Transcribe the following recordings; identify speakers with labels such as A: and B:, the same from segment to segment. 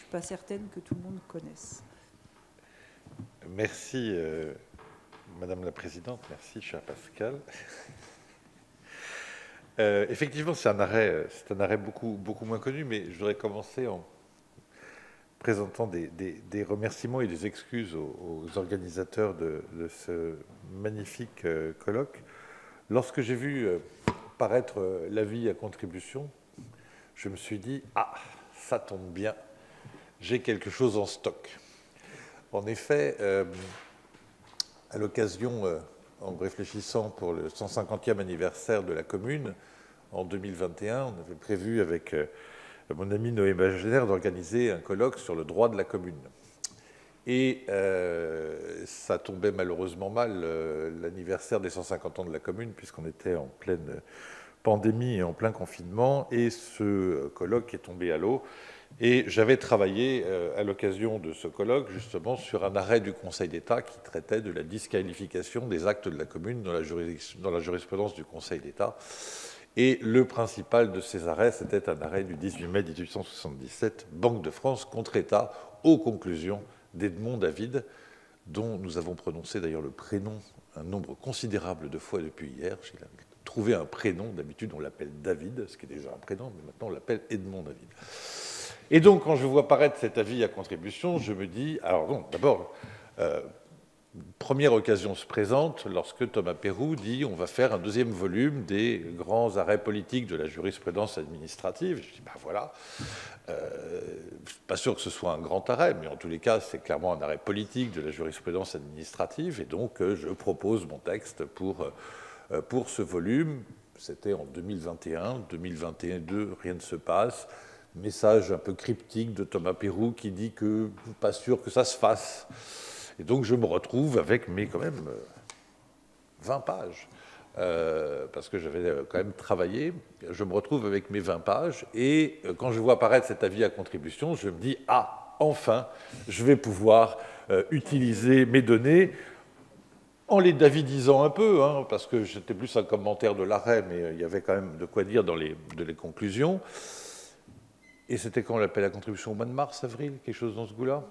A: suis pas certaine que tout le monde connaisse.
B: Merci, Madame la Présidente. Merci, cher Pascal. Effectivement, c'est un arrêt beaucoup moins connu, mais je voudrais commencer en présentant des remerciements et des excuses aux organisateurs de ce magnifique colloque. Lorsque j'ai vu paraître l'avis à contribution, je me suis dit « Ah, ça tombe bien, j'ai quelque chose en stock ». En effet, à l'occasion, en réfléchissant pour le 150e anniversaire de la commune, en 2021, on avait prévu avec mon ami Noé Magénaire d'organiser un colloque sur le droit de la commune. Et ça tombait malheureusement mal, l'anniversaire des 150 ans de la commune, puisqu'on était en pleine pandémie et en plein confinement, et ce colloque est tombé à l'eau. Et j'avais travaillé à l'occasion de ce colloque, justement, sur un arrêt du Conseil d'État qui traitait de la disqualification des actes de la commune dans la jurisprudence du Conseil d'État. Et le principal de ces arrêts, c'était un arrêt du 18 mai 1877, Banque de France contre État, aux conclusions d'Edmond David, dont nous avons prononcé d'ailleurs le prénom un nombre considérable de fois depuis hier. J'ai trouvé un prénom, d'habitude on l'appelle David, ce qui est déjà un prénom, mais maintenant on l'appelle Edmond David. Et donc, quand je vois paraître cet avis à contribution, je me dis, alors non, d'abord, première occasion se présente lorsque Thomas Peyroux dit on va faire un deuxième volume des grands arrêts politiques de la jurisprudence administrative. Je dis, ben voilà, je ne suis pas sûr que ce soit un grand arrêt, mais en tous les cas, c'est clairement un arrêt politique de la jurisprudence administrative, et donc je propose mon texte pour ce volume. C'était en 2021, 2022, rien ne se passe. Message un peu cryptique de Thomas Peyroux qui dit que pas sûr que ça se fasse. Et donc je me retrouve avec quand même 20 pages, parce que j'avais quand même travaillé. Je me retrouve avec mes 20 pages, et quand je vois apparaître cet avis à contribution, je me dis « Ah, enfin, je vais pouvoir utiliser mes données », en les davidisant un peu, hein, parce que j'étais plus un commentaire de l'arrêt, mais il y avait quand même de quoi dire dans les conclusions. Et c'était quand l'appel à contribution, au mois de mars, avril, quelque chose dans ce goût-là,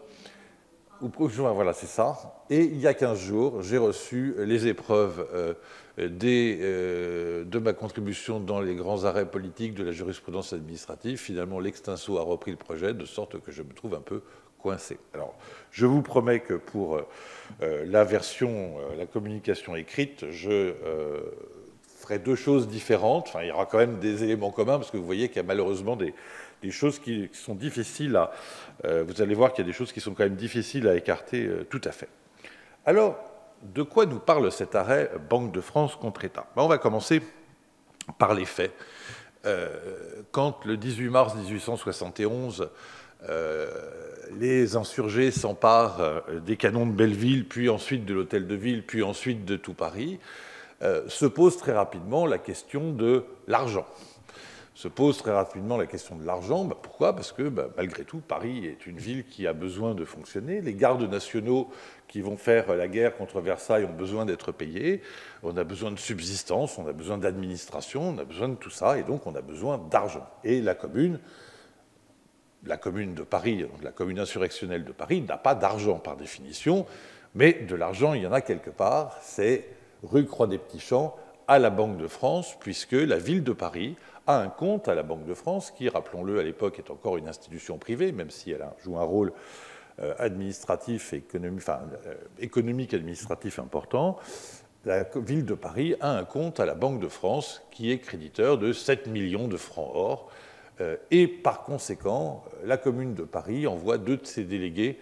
B: ou juin, voilà, c'est ça. Et il y a 15 jours, j'ai reçu les épreuves de ma contribution dans les grands arrêts politiques de la jurisprudence administrative. Finalement, l'extinso a repris le projet, de sorte que je me trouve un peu coincé. Alors, je vous promets que pour la version, la communication écrite, je ferai deux choses différentes. Enfin, il y aura quand même des éléments communs, parce que vous voyez qu'il y a malheureusement des choses qui sont difficiles à... vous allez voir qu'il y a des choses qui sont quand même difficiles à écarter tout à fait. Alors, de quoi nous parle cet arrêt Banque de France contre État? On va commencer par les faits. Quand, le 18 mars 1871, les insurgés s'emparent des canons de Belleville, puis ensuite de l'Hôtel de Ville, puis ensuite de tout Paris, se pose très rapidement la question de l'argent. Se pose très rapidement la question de l'argent. Pourquoi? Parce que, malgré tout, Paris est une ville qui a besoin de fonctionner. Les gardes nationaux qui vont faire la guerre contre Versailles ont besoin d'être payés. On a besoin de subsistance, on a besoin d'administration, on a besoin de tout ça, et donc on a besoin d'argent. Et la commune de Paris, la commune insurrectionnelle de Paris, n'a pas d'argent par définition, mais de l'argent, il y en a quelque part. C'est rue Croix-des-Petits-Champs, à la Banque de France, puisque la ville de Paris a un compte à la Banque de France, qui, rappelons-le, à l'époque est encore une institution privée, même si elle joue un rôle administratif et économique administratif important. La ville de Paris a un compte à la Banque de France qui est créditeur de 7 millions de francs or, et par conséquent, la commune de Paris envoie deux de ses délégués,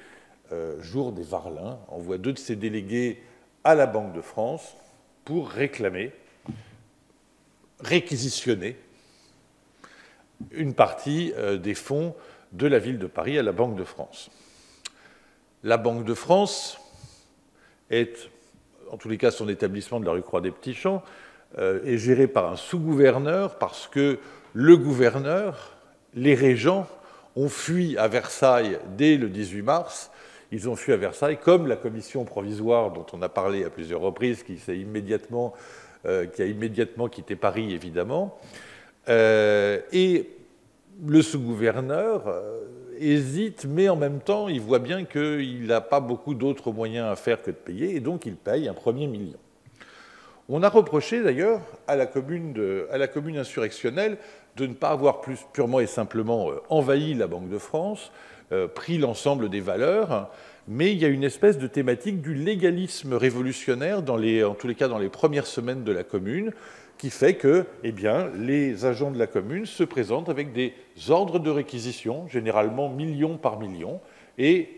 B: Jour des Varlins, envoie deux de ses délégués à la Banque de France pour réquisitionner une partie des fonds de la ville de Paris à la Banque de France. La Banque de France est, en tous les cas son établissement de la rue Croix-des-Petits-Champs, est géré par un sous-gouverneur, parce que le gouverneur, les régents, ont fui à Versailles dès le 18 mars. Ils ont fui à Versailles, comme la commission provisoire dont on a parlé à plusieurs reprises, qui a immédiatement quitté Paris, évidemment. Et le sous-gouverneur hésite, mais en même temps, il voit bien qu'il n'a pas beaucoup d'autres moyens à faire que de payer, et donc il paye un premier million. On a reproché d'ailleurs à la commune insurrectionnelle de ne pas avoir plus purement et simplement envahi la Banque de France, pris l'ensemble des valeurs, mais il y a une espèce de thématique du légalisme révolutionnaire, en tous les cas dans les premières semaines de la commune, qui fait que les agents de la commune se présentent avec des ordres de réquisition, généralement million par million, et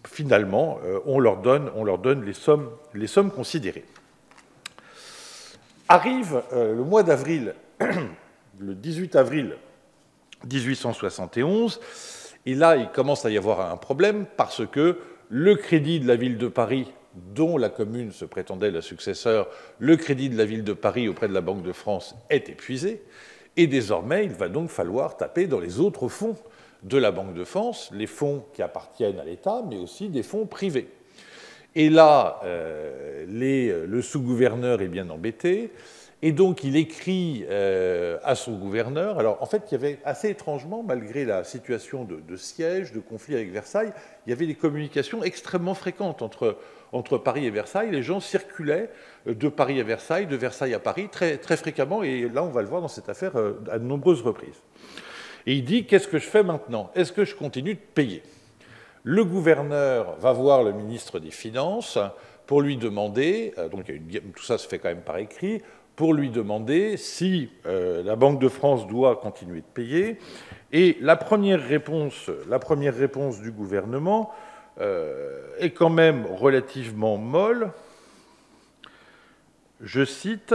B: finalement, on leur donne les sommes considérées. Arrive le mois d'avril, le 18 avril 1871, et là, il commence à y avoir un problème parce que le crédit de la ville de Paris, dont la commune se prétendait le successeur, le crédit de la ville de Paris auprès de la Banque de France est épuisé, et désormais, il va donc falloir taper dans les autres fonds de la Banque de France, les fonds qui appartiennent à l'État, mais aussi des fonds privés. Et là, le sous-gouverneur est bien embêté, et donc il écrit à son gouverneur. Alors en fait, il y avait assez étrangement, malgré la situation de siège, de conflit avec Versailles, il y avait des communications extrêmement fréquentes entre Paris et Versailles. Les gens circulaient de Paris à Versailles, de Versailles à Paris, très, très fréquemment, et là on va le voir dans cette affaire à de nombreuses reprises. Et il dit, qu'est-ce que je fais maintenant? Est-ce que je continue de payer? Le gouverneur va voir le ministre des Finances pour lui demander, donc tout ça se fait quand même par écrit, pour lui demander si la Banque de France doit continuer de payer. Et la première réponse du gouvernement est quand même relativement molle. Je cite: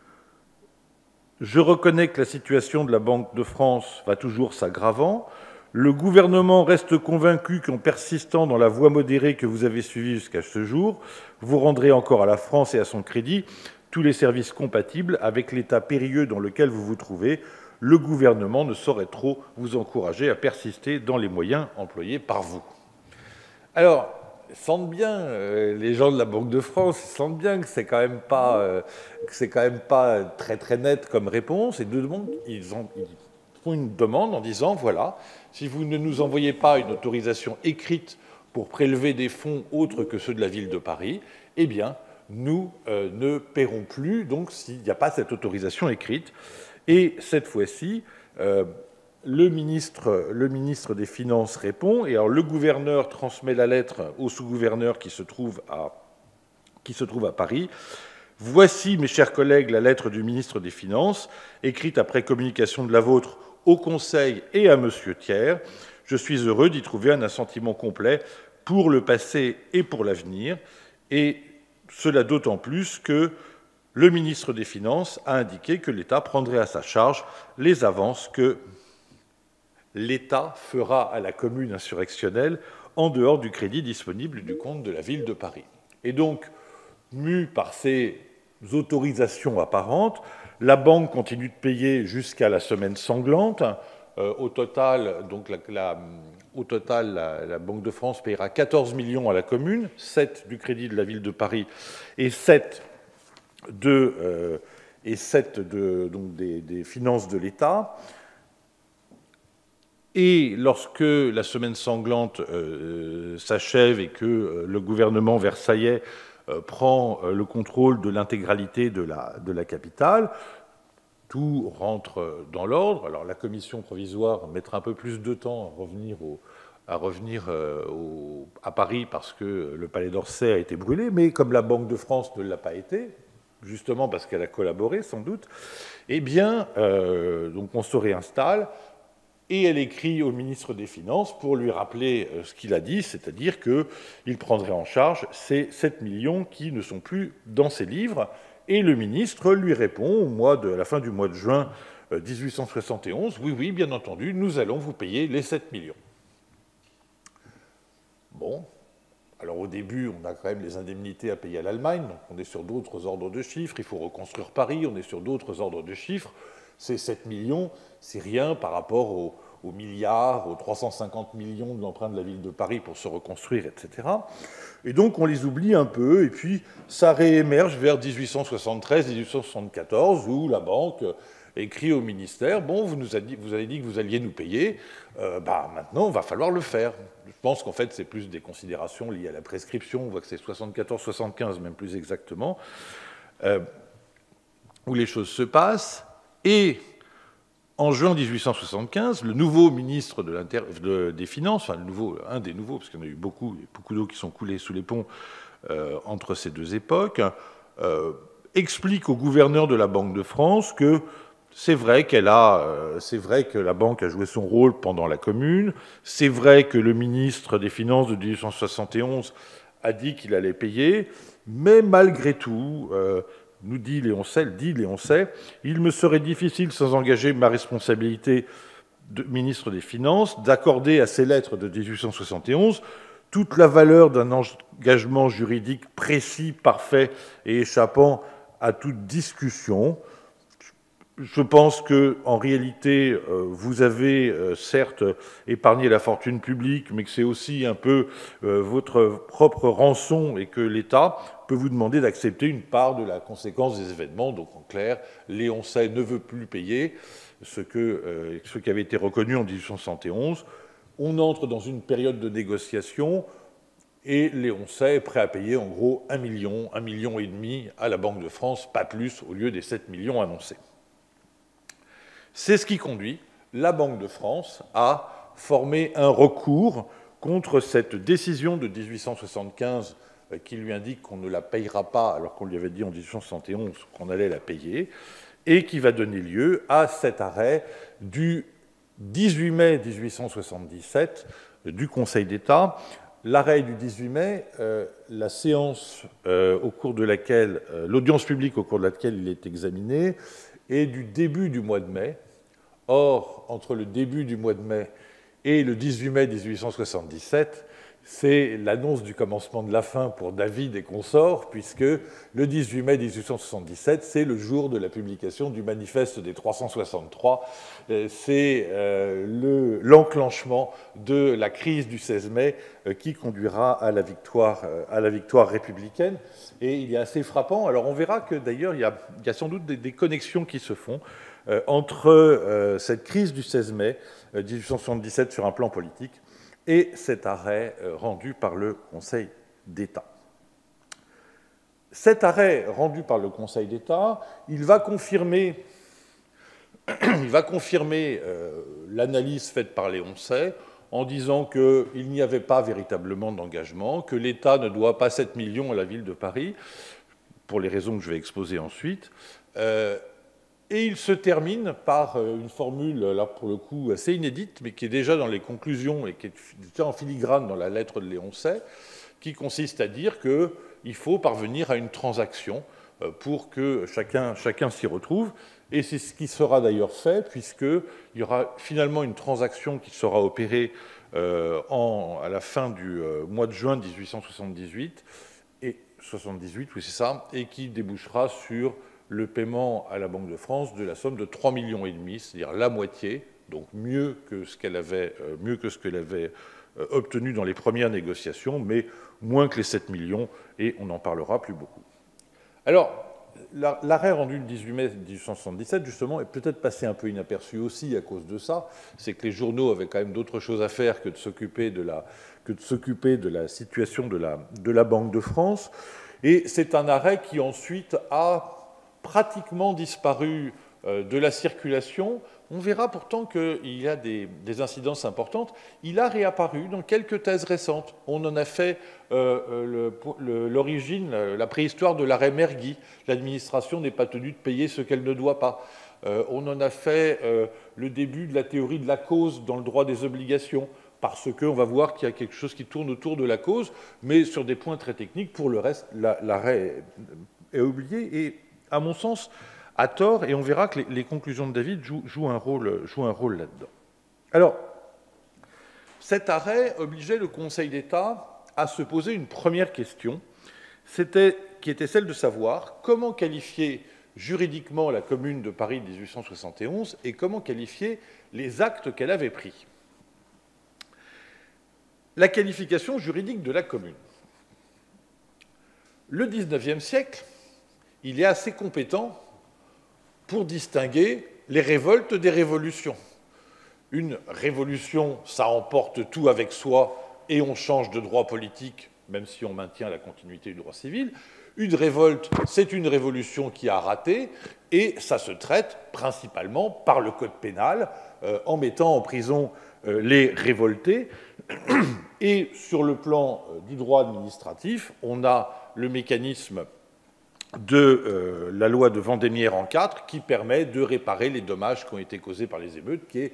B: « Je reconnais que la situation de la Banque de France va toujours s'aggravant. Le gouvernement reste convaincu qu'en persistant dans la voie modérée que vous avez suivie jusqu'à ce jour, vous rendrez encore à la France et à son crédit tous les services compatibles avec l'état périlleux dans lequel vous vous trouvez. Le gouvernement ne saurait trop vous encourager à persister dans les moyens employés par vous. » Alors, ils sentent bien, les gens de la Banque de France, ils sentent bien que c'est quand même pas très très net comme réponse, et ils font une demande en disant, voilà, si vous ne nous envoyez pas une autorisation écrite pour prélever des fonds autres que ceux de la ville de Paris, eh bien, nous ne paierons plus, donc s'il n'y a pas cette autorisation écrite. Et cette fois-ci, le ministre des Finances répond, et alors le gouverneur transmet la lettre au sous-gouverneur qui se trouve à Paris. « Voici, mes chers collègues, la lettre du ministre des Finances, écrite après communication de la vôtre au Conseil et à Monsieur Thiers. Je suis heureux d'y trouver un assentiment complet pour le passé et pour l'avenir, et cela d'autant plus que le ministre des Finances a indiqué que l'État prendrait à sa charge les avances que l'État fera à la commune insurrectionnelle en dehors du crédit disponible du compte de la ville de Paris. » Et donc, mue par ces autorisations apparentes, la banque continue de payer jusqu'à la semaine sanglante. Au total, la Banque de France paiera 14 millions à la commune, 7 du crédit de la ville de Paris et 7 des finances de l'État. Et lorsque la semaine sanglante s'achève et que le gouvernement versaillais prend le contrôle de l'intégralité de la capitale, tout rentre dans l'ordre. Alors la commission provisoire mettra un peu plus de temps à revenir à Paris parce que le palais d'Orsay a été brûlé, mais comme la Banque de France ne l'a pas été, justement parce qu'elle a collaboré sans doute, eh bien, donc on se réinstalle. Et elle écrit au ministre des Finances pour lui rappeler ce qu'il a dit, c'est-à-dire qu'il prendrait en charge ces 7 millions qui ne sont plus dans ses livres. Et le ministre lui répond à la fin du mois de juin 1871, « Oui, oui, bien entendu, nous allons vous payer les 7 millions. » Bon, alors au début, on a quand même les indemnités à payer à l'Allemagne, donc on est sur d'autres ordres de chiffres, il faut reconstruire Paris, on est sur d'autres ordres de chiffres. Ces 7 millions, c'est rien par rapport aux milliards, aux 350 millions de l'emprunt de la ville de Paris pour se reconstruire, etc. Et donc on les oublie un peu, et puis ça réémerge vers 1873-1874, où la banque écrit au ministère, bon, vous avez dit que vous alliez nous payer, maintenant, il va falloir le faire. Je pense qu'en fait, c'est plus des considérations liées à la prescription, on voit que c'est 74-75, même plus exactement, où les choses se passent, et en juin 1875, le nouveau ministre des Finances, enfin un des nouveaux, parce qu'il y en a eu beaucoup d'eau qui sont coulées sous les ponts entre ces deux époques, explique au gouverneur de la Banque de France que c'est vrai que la banque a joué son rôle pendant la Commune, c'est vrai que le ministre des Finances de 1871 a dit qu'il allait payer, mais malgré tout, nous dit Léon Sey, il me serait difficile, sans engager ma responsabilité de ministre des Finances, d'accorder à ces lettres de 1871 toute la valeur d'un engagement juridique précis, parfait et échappant à toute discussion. Je pense qu'en réalité, vous avez certes épargné la fortune publique, mais que c'est aussi un peu votre propre rançon et que l'État peut vous demander d'accepter une part de la conséquence des événements. Donc en clair, Léon Sey ne veut plus payer ce qui avait été reconnu en 1871. On entre dans une période de négociation et Léon Sey est prêt à payer en gros 1 million et demi à la Banque de France, pas plus, au lieu des 7 millions annoncés. C'est ce qui conduit la Banque de France à former un recours contre cette décision de 1875 qui lui indique qu'on ne la payera pas alors qu'on lui avait dit en 1871 qu'on allait la payer, et qui va donner lieu à cet arrêt du 18 mai 1877 du Conseil d'État. L'arrêt du 18 mai, la séance au cours de laquelle, l'audience publique au cours de laquelle il est examiné, et du début du mois de mai. Or, entre le début du mois de mai et le 18 mai 1877, c'est l'annonce du commencement de la fin pour David et consorts, puisque le 18 mai 1877, c'est le jour de la publication du manifeste des 363. C'est l'enclenchement de la crise du 16 mai qui conduira à la victoire républicaine. Et il est assez frappant. Alors on verra que d'ailleurs, il y a sans doute des connexions qui se font entre cette crise du 16 mai 1877 sur un plan politique et cet arrêt rendu par le Conseil d'État. Cet arrêt rendu par le Conseil d'État, il va confirmer l'analyse faite par Léon Sey en disant qu'il n'y avait pas véritablement d'engagement, que l'État ne doit pas 7 millions à la ville de Paris, pour les raisons que je vais exposer ensuite. Et il se termine par une formule, là pour le coup assez inédite, mais qui est déjà dans les conclusions et qui est déjà en filigrane dans la lettre de Léon Sey, qui consiste à dire qu'il faut parvenir à une transaction pour que chacun s'y retrouve. Et c'est ce qui sera d'ailleurs fait, puisqu'il y aura finalement une transaction qui sera opérée à la fin du mois de juin 1878, et 78, oui c'est ça, et qui débouchera sur le paiement à la Banque de France de la somme de 3,5 millions, c'est-à-dire la moitié, donc mieux que ce qu'elle avait obtenu dans les premières négociations, mais moins que les 7 millions, et on n'en parlera plus beaucoup. Alors, l'arrêt rendu le 18 mai 1877, justement, est peut-être passé un peu inaperçu aussi à cause de ça, c'est que les journaux avaient quand même d'autres choses à faire que de s'occuper de la situation de la Banque de France, et c'est un arrêt qui ensuite a pratiquement disparu de la circulation. On verra pourtant qu'il y a des incidences importantes. Il a réapparu dans quelques thèses récentes. On en a fait l'origine, la préhistoire de l'arrêt Mergui. L'administration n'est pas tenue de payer ce qu'elle ne doit pas. On en a fait le début de la théorie de la cause dans le droit des obligations, parce qu'on va voir qu'il y a quelque chose qui tourne autour de la cause, mais sur des points très techniques. Pour le reste, l'arrêt est oublié et, à mon sens, à tort, et on verra que les conclusions de David jouent un rôle là-dedans. Alors, cet arrêt obligeait le Conseil d'État à se poser une première question, qui était celle de savoir comment qualifier juridiquement la Commune de Paris de 1871 et comment qualifier les actes qu'elle avait pris. La qualification juridique de la Commune. Le XIXe siècle, il est assez compétent pour distinguer les révoltes des révolutions. Une révolution, ça emporte tout avec soi et on change de droit politique, même si on maintient la continuité du droit civil. Une révolte, c'est une révolution qui a raté, et ça se traite principalement par le code pénal, en mettant en prison les révoltés. Et sur le plan du droit administratif, on a le mécanisme de la loi de Vendémiaire en 4 qui permet de réparer les dommages qui ont été causés par les émeutes, qui est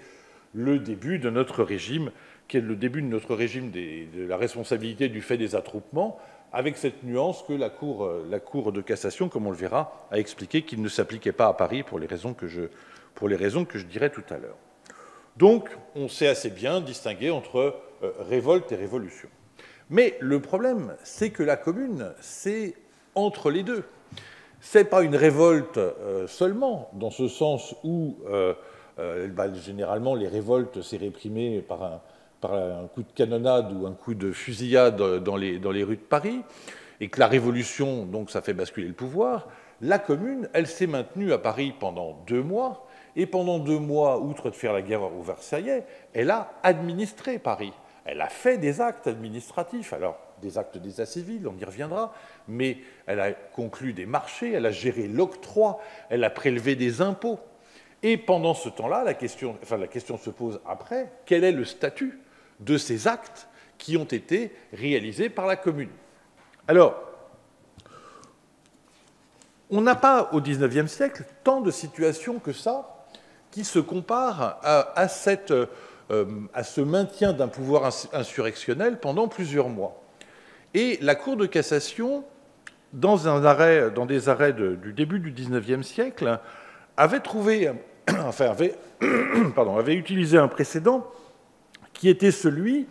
B: le début de notre régime, de la responsabilité du fait des attroupements, avec cette nuance que la Cour de cassation, comme on le verra, a expliqué qu'il ne s'appliquait pas à Paris pour les raisons que je dirai tout à l'heure. Donc, on sait assez bien distinguer entre révolte et révolution. Mais le problème, c'est que la Commune, c'est entre les deux. Ce n'est pas une révolte seulement, dans ce sens où généralement les révoltes, c'est réprimé par un coup de canonnade ou un coup de fusillade dans les rues de Paris, et que la révolution, donc, ça fait basculer le pouvoir. La Commune, elle s'est maintenue à Paris pendant 2 mois, et pendant 2 mois, outre de faire la guerre aux Versaillais, elle a administré Paris. Elle a fait des actes administratifs, alors des actes d'état civil, on y reviendra, mais elle a conclu des marchés, elle a géré l'octroi, elle a prélevé des impôts. Et pendant ce temps-là, la question se pose après, quel est le statut de ces actes qui ont été réalisés par la Commune? Alors, on n'a pas, au XIXe siècle, tant de situations que ça qui se comparent à ce maintien d'un pouvoir insurrectionnel pendant plusieurs mois. Et la Cour de cassation, dans des arrêts du début du XIXe siècle, avait utilisé un précédent qui était celui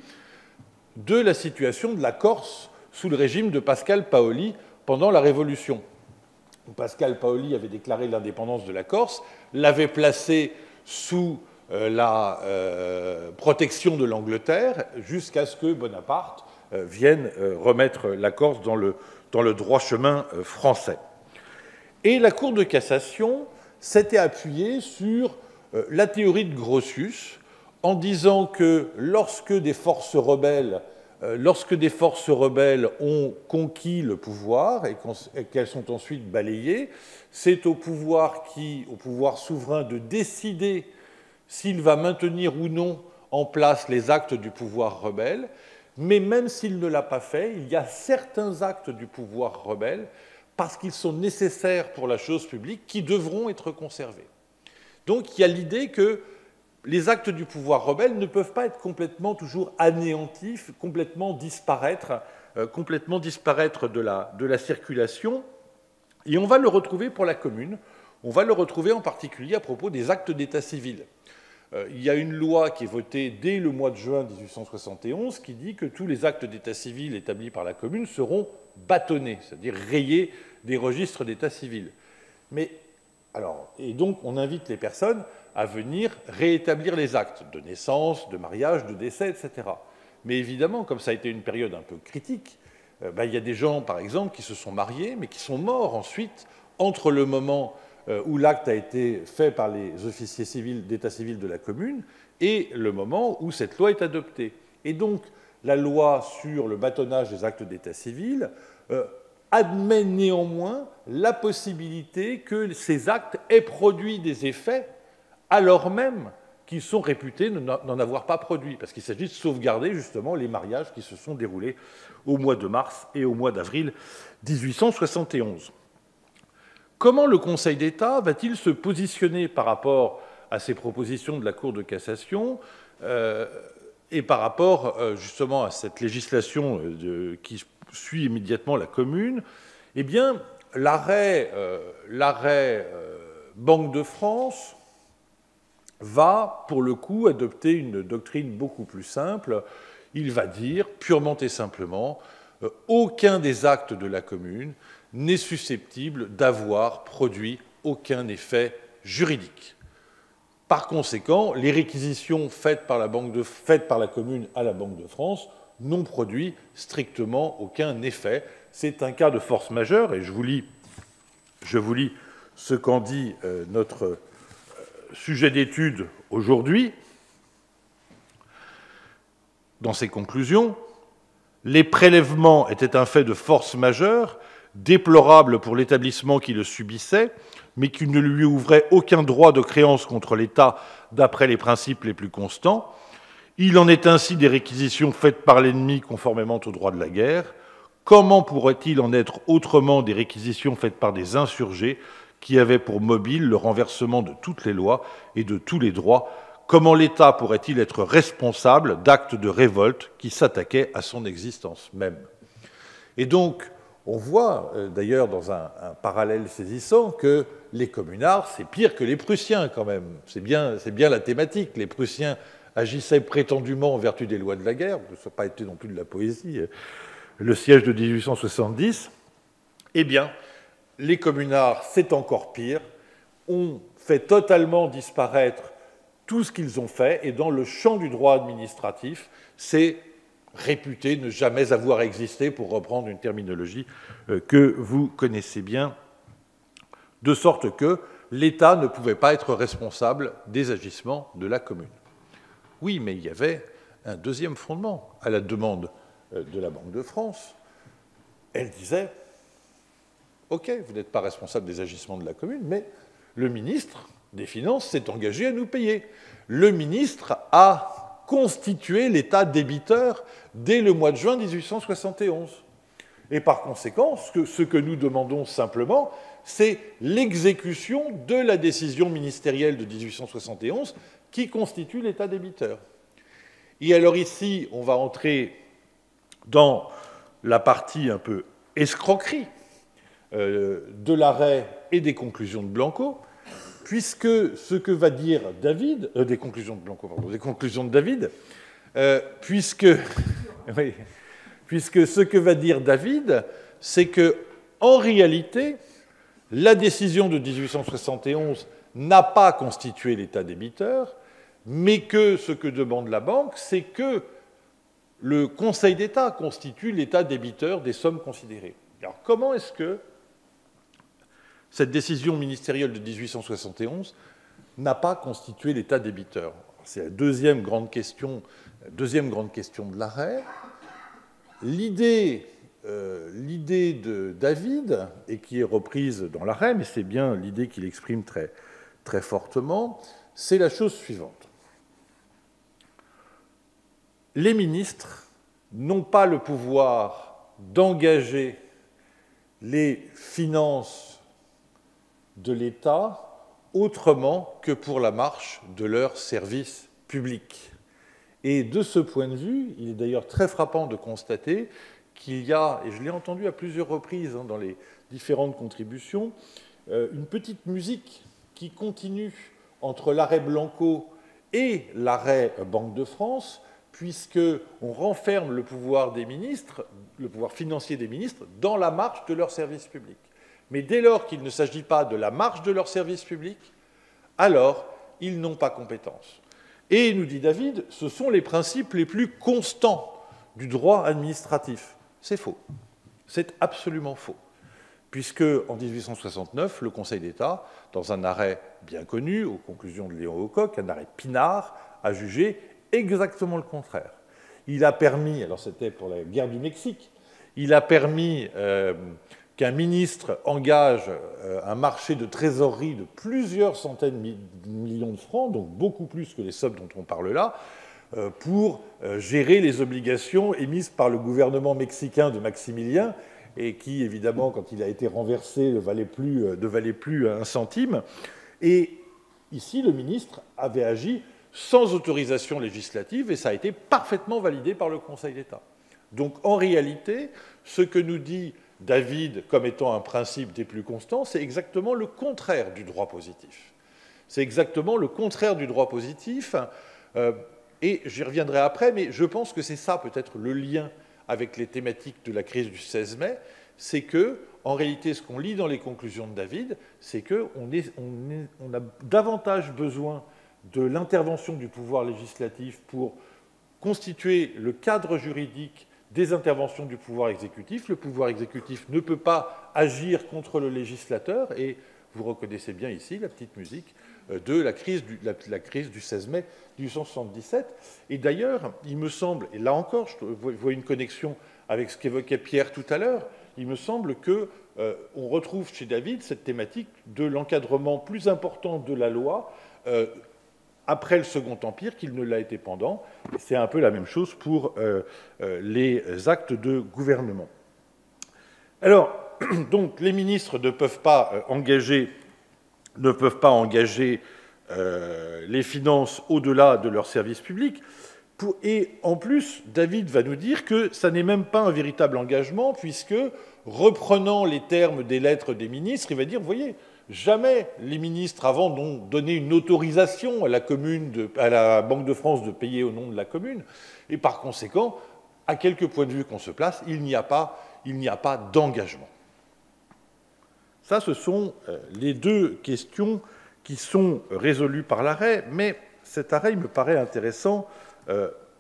B: de la situation de la Corse sous le régime de Pascal Paoli pendant la Révolution. Pascal Paoli avait déclaré l'indépendance de la Corse, l'avait placée sous la protection de l'Angleterre jusqu'à ce que Bonaparte vienne remettre la Corse dans le droit chemin français. Et la Cour de cassation s'était appuyée sur la théorie de Grotius en disant que lorsque des forces rebelles ont conquis le pouvoir et qu'elles sont ensuite balayées, c'est au pouvoir souverain de décider s'il va maintenir ou non en place les actes du pouvoir rebelle, mais même s'il ne l'a pas fait, il y a certains actes du pouvoir rebelle, parce qu'ils sont nécessaires pour la chose publique, qui devront être conservés. Donc il y a l'idée que les actes du pouvoir rebelle ne peuvent pas être complètement toujours anéantis, complètement disparaître de la circulation. Et on va le retrouver pour la Commune. On va le retrouver en particulier à propos des actes d'état civil. Il y a une loi qui est votée dès le mois de juin 1871 qui dit que tous les actes d'état civil établis par la Commune seront bâtonnés, c'est-à-dire rayés des registres d'état civil. Et donc on invite les personnes à venir réétablir les actes de naissance, de mariage, de décès, etc. Mais évidemment, comme ça a été une période un peu critique, il y a des gens, par exemple, qui se sont mariés, mais qui sont morts ensuite, entre le moment où l'acte a été fait par les officiers d'état civil de la Commune et le moment où cette loi est adoptée. Et donc, la loi sur le bâtonnage des actes d'état civil admet néanmoins la possibilité que ces actes aient produit des effets alors même qu'ils sont réputés n'en avoir pas produit, parce qu'il s'agit de sauvegarder justement les mariages qui se sont déroulés au mois de mars et au mois d'avril 1871. Comment le Conseil d'État va-t-il se positionner par rapport à ces propositions de la Cour de cassation et par rapport justement à cette législation qui suit immédiatement la Commune? Eh bien, l'arrêt Banque de France va, pour le coup, adopter une doctrine beaucoup plus simple. Il va dire, purement et simplement, aucun des actes de la Commune n'est susceptible d'avoir produit aucun effet juridique. Par conséquent, les réquisitions faites par la Commune à la Banque de France n'ont produit strictement aucun effet. C'est un cas de force majeure, et je vous lis ce qu'en dit sujet d'étude aujourd'hui, dans ses conclusions, les prélèvements étaient un fait de force majeure, déplorable pour l'établissement qui le subissait, mais qui ne lui ouvrait aucun droit de créance contre l'État d'après les principes les plus constants. Il en est ainsi des réquisitions faites par l'ennemi conformément au droit de la guerre. Comment pourrait-il en être autrement des réquisitions faites par des insurgés qui avaient pour mobile le renversement de toutes les lois et de tous les droits? Comment l'État pourrait-il être responsable d'actes de révolte qui s'attaquaient à son existence même? Et donc, on voit d'ailleurs dans un parallèle saisissant que les communards, c'est pire que les Prussiens quand même. C'est bien la thématique. Les Prussiens agissaient prétendument en vertu des lois de la guerre, ça n'a pas été non plus de la poésie, le siège de 1870. Eh bien, les communards, c'est encore pire, ont fait totalement disparaître tout ce qu'ils ont fait, et dans le champ du droit administratif, c'est réputé ne jamais avoir existé, pour reprendre une terminologie que vous connaissez bien, de sorte que l'État ne pouvait pas être responsable des agissements de la commune. Oui, mais il y avait un deuxième fondement à la demande de la Banque de France. Elle disait « Ok, vous n'êtes pas responsable des agissements de la commune, mais le ministre des Finances s'est engagé à nous payer. Le ministre a constitué l'État débiteur dès le mois de juin 1871. Et par conséquent, ce que nous demandons simplement, c'est l'exécution de la décision ministérielle de 1871 qui constitue l'État débiteur. » Et alors ici, on va entrer dans la partie un peu escroquerie de l'arrêt et des conclusions de Blanco, puisque ce que va dire David, des conclusions de Blanco, pardon, des conclusions de David, puisque ce que va dire David, c'est que, en réalité, la décision de 1871 n'a pas constitué l'État débiteur, mais que ce que demande la Banque, c'est que le Conseil d'État constitue l'État débiteur des sommes considérées. Alors, comment est-ce que cette décision ministérielle de 1871 n'a pas constitué l'État débiteur? C'est la deuxième grande question de l'arrêt. L'idée de David, et qui est reprise dans l'arrêt, mais c'est bien l'idée qu'il exprime très, très fortement, c'est la chose suivante. Les ministres n'ont pas le pouvoir d'engager les finances de l'État autrement que pour la marche de leurs services publics. Et de ce point de vue, il est d'ailleurs très frappant de constater qu'il y a, et je l'ai entendu à plusieurs reprises dans les différentes contributions, une petite musique qui continue entre l'arrêt Blanco et l'arrêt Banque de France, puisqu'on renferme le pouvoir des ministres, le pouvoir financier des ministres, dans la marche de leurs services publics. Mais dès lors qu'il ne s'agit pas de la marche de leurs services publics, alors ils n'ont pas compétence. Et, nous dit David, ce sont les principes les plus constants du droit administratif. C'est faux. C'est absolument faux. Puisque, en 1869, le Conseil d'État, dans un arrêt bien connu, aux conclusions de Léon Aucoq, un arrêt Pinard, a jugé exactement le contraire. Il a permis, alors c'était pour la guerre du Mexique, il a permis qu'un ministre engage un marché de trésorerie de plusieurs centaines de millions de francs, donc beaucoup plus que les sommes dont on parle là, pour gérer les obligations émises par le gouvernement mexicain de Maximilien, et qui, évidemment, quand il a été renversé, ne valait plus un centime. Et ici, le ministre avait agi sans autorisation législative, et ça a été parfaitement validé par le Conseil d'État. Donc, en réalité, ce que nous dit David comme étant un principe des plus constants, c'est exactement le contraire du droit positif. C'est exactement le contraire du droit positif, et j'y reviendrai après, mais je pense que c'est ça peut-être le lien avec les thématiques de la crise du 16 mai, c'est que, en réalité, ce qu'on lit dans les conclusions de David, c'est qu'on a davantage besoin de l'intervention du pouvoir législatif pour constituer le cadre juridique des interventions du pouvoir exécutif. Le pouvoir exécutif ne peut pas agir contre le législateur, et vous reconnaissez bien ici la petite musique de la crise du 16 mai 1877. Et d'ailleurs, il me semble, et là encore, je vois une connexion avec ce qu'évoquait Pierre tout à l'heure, il me semble qu'on retrouve chez David cette thématique de l'encadrement plus important de la loi après le Second Empire qu'il ne l'a été pendant. C'est un peu la même chose pour les actes de gouvernement. Alors, donc, les ministres ne peuvent pas engager les finances au-delà de leur service public. Et en plus, David va nous dire que ça n'est même pas un véritable engagement, puisque, reprenant les termes des lettres des ministres, il va dire, vous voyez, jamais les ministres avant n'ont donné une autorisation à la Banque de France de payer au nom de la commune, et par conséquent, à quelque point de vue qu'on se place, il n'y a pas d'engagement. Ça, ce sont les deux questions qui sont résolues par l'arrêt, mais cet arrêt, il me paraît intéressant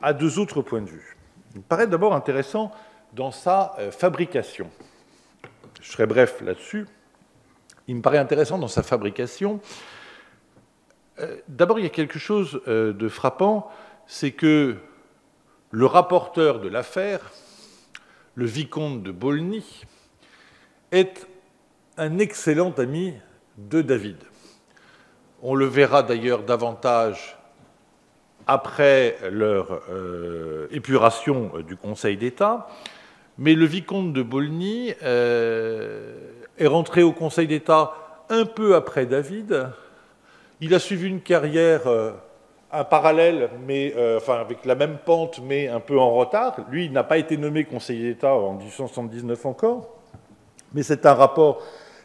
B: à deux autres points de vue. Il me paraît d'abord intéressant dans sa fabrication. Je serai bref là-dessus. Il me paraît intéressant dans sa fabrication. D'abord, il y a quelque chose de frappant, c'est que le rapporteur de l'affaire, le vicomte de Bolny, est un excellent ami de David. On le verra d'ailleurs davantage après leur épuration du Conseil d'État, mais le vicomte de Bolny est rentré au Conseil d'État un peu après David. Il a suivi une carrière un parallèle, mais avec la même pente, mais un peu en retard. Lui, il n'a pas été nommé conseiller d'État en 1879 encore, mais c'est un rapport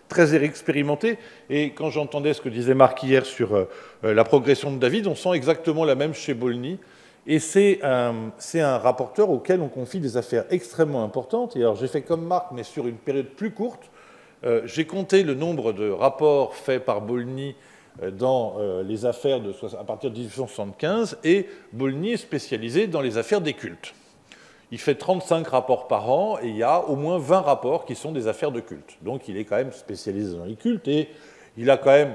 B: très expérimenté. Et quand j'entendais ce que disait Marc hier sur la progression de David, on sent exactement la même chez Bolny. Et c'est un rapporteur auquel on confie des affaires extrêmement importantes. Et alors, j'ai fait comme Marc, mais sur une période plus courte. J'ai compté le nombre de rapports faits par Bolny dans les affaires à partir de 1875, et Bolny est spécialisé dans les affaires des cultes. Il fait 35 rapports par an, et il y a au moins 20 rapports qui sont des affaires de culte. Donc il est quand même spécialisé dans les cultes, et il a quand même,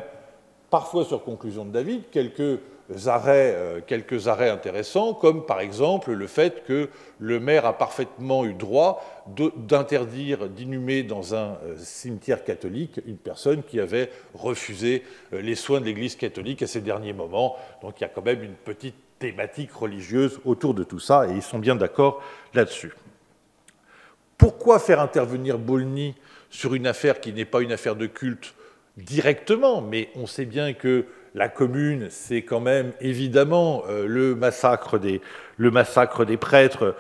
B: parfois sur conclusion de David, quelques arrêts intéressants, comme par exemple le fait que le maire a parfaitement eu droit d'interdire d'inhumer dans un cimetière catholique une personne qui avait refusé les soins de l'Église catholique à ses derniers moments. Donc il y a quand même une petite thématique religieuse autour de tout ça, et ils sont bien d'accord là-dessus. Pourquoi faire intervenir Bolny sur une affaire qui n'est pas une affaire de culte directement, mais on sait bien que la commune, c'est quand même évidemment le massacre des prêtres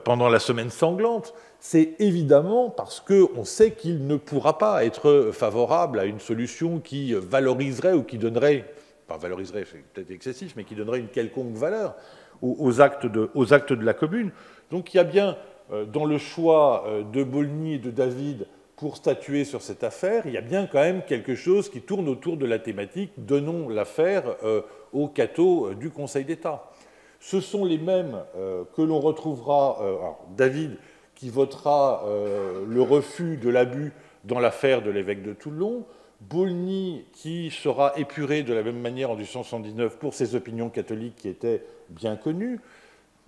B: pendant la semaine sanglante. C'est évidemment parce qu'on sait qu'il ne pourra pas être favorable à une solution qui valoriserait ou qui donnerait, pas valoriserait, c'est peut-être excessif, mais qui donnerait une quelconque valeur aux actes de la commune. Donc il y a bien dans le choix de Bolny et de David pour statuer sur cette affaire, il y a bien quand même quelque chose qui tourne autour de la thématique « Donnons l'affaire aux cathos du Conseil d'État ». Ce sont les mêmes que l'on retrouvera, David qui votera le refus de l'abus dans l'affaire de l'évêque de Toulon, Bolny qui sera épuré de la même manière en 1879 pour ses opinions catholiques qui étaient bien connues,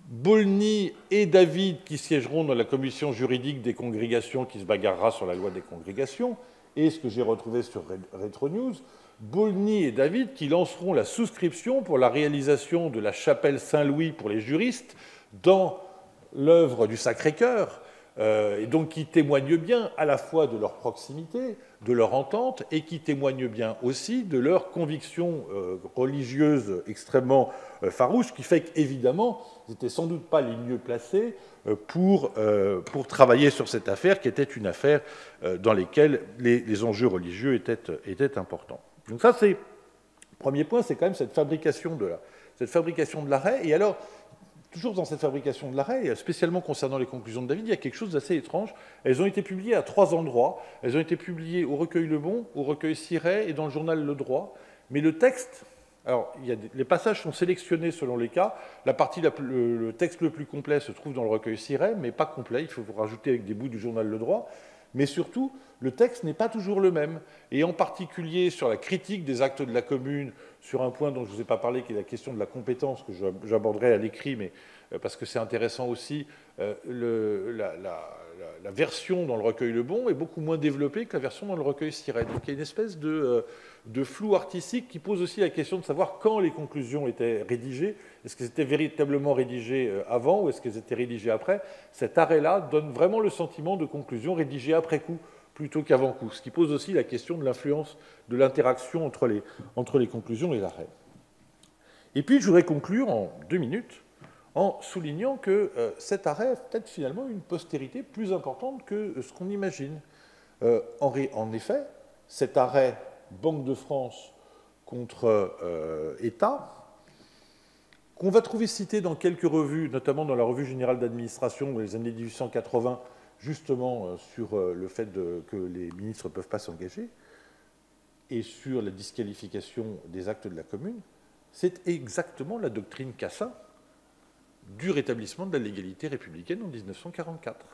B: Bolny et David qui siégeront dans la commission juridique des congrégations qui se bagarrera sur la loi des congrégations, et ce que j'ai retrouvé sur Retro News, Bolny et David qui lanceront la souscription pour la réalisation de la chapelle Saint-Louis pour les juristes dans l'œuvre du Sacré-Cœur, et donc qui témoignent bien à la fois de leur proximité, de leur entente, et qui témoignent bien aussi de leur conviction religieuse extrêmement farouche, qui fait qu'évidemment, ils n'étaient sans doute pas les mieux placés pour travailler sur cette affaire, qui était une affaire dans laquelle les enjeux religieux étaient importants. Donc ça, c'est le premier point, c'est quand même cette fabrication de l'arrêt. Et alors, toujours dans cette fabrication de l'arrêt, spécialement concernant les conclusions de David, il y a quelque chose d'assez étrange. Elles ont été publiées à 3 endroits. Elles ont été publiées au recueil Le Bon, au recueil Siret et dans le journal Le Droit. Mais le texte, alors les passages sont sélectionnés selon les cas. Le texte le plus complet se trouve dans le recueil Siret, mais pas complet. Il faut vous rajouter avec des bouts du journal Le Droit. mais surtout, le texte n'est pas toujours le même. Et en particulier sur la critique des actes de la Commune, sur un point dont je ne vous ai pas parlé, qui est la question de la compétence, que j'aborderai à l'écrit, mais parce que c'est intéressant aussi, la version dans le recueil Le Bon est beaucoup moins développée que la version dans le recueil Siret. Donc il y a une espèce de flou artistique qui pose aussi la question de savoir quand les conclusions étaient rédigées. Est-ce qu'elles étaient véritablement rédigées avant ou est-ce qu'elles étaient rédigées après? Cet arrêt-là donne vraiment le sentiment de conclusion rédigée après coup plutôt qu'avant coup, ce qui pose aussi la question de l'influence de l'interaction entre les conclusions et l'arrêt. Et puis je voudrais conclure en 2 minutes en soulignant que cet arrêt a peut-être finalement une postérité plus importante que ce qu'on imagine. En effet, cet arrêt Banque de France contre État, qu'on va trouver cité dans quelques revues, notamment dans la Revue Générale d'Administration dans les années 1880, justement sur le fait que les ministres ne peuvent pas s'engager, et sur la disqualification des actes de la Commune, c'est exactement la doctrine Cassin du rétablissement de la légalité républicaine en 1944.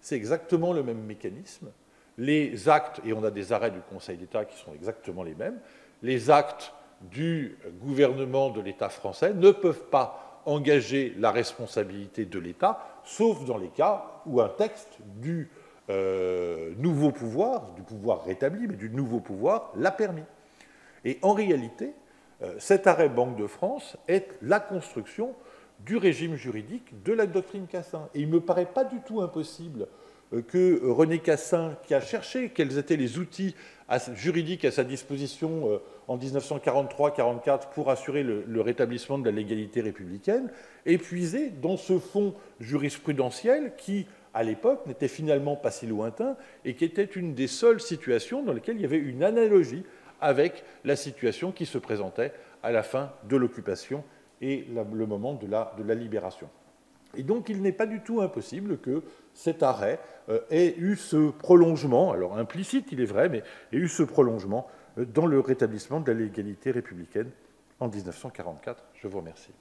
B: C'est exactement le même mécanisme. Les actes, et on a des arrêts du Conseil d'État qui sont exactement les mêmes, les actes du gouvernement de l'État français ne peuvent pas engager la responsabilité de l'État, sauf dans les cas où un texte du nouveau pouvoir, du pouvoir rétabli, mais du nouveau pouvoir, l'a permis. Et en réalité, cet arrêt Banque de France est la construction du régime juridique de la doctrine Cassin. Et il ne me paraît pas du tout impossible que René Cassin, qui a cherché quels étaient les outils juridiques à sa disposition en 1943-44 pour assurer le rétablissement de la légalité républicaine, ait puisé dans ce fond jurisprudentiel qui, à l'époque, n'était finalement pas si lointain et qui était une des seules situations dans lesquelles il y avait une analogie avec la situation qui se présentait à la fin de l'occupation et le moment de la libération. Et donc, il n'est pas du tout impossible que cet arrêt ait eu ce prolongement, alors implicite, il est vrai, mais ait eu ce prolongement dans le rétablissement de la légalité républicaine en 1944. Je vous remercie.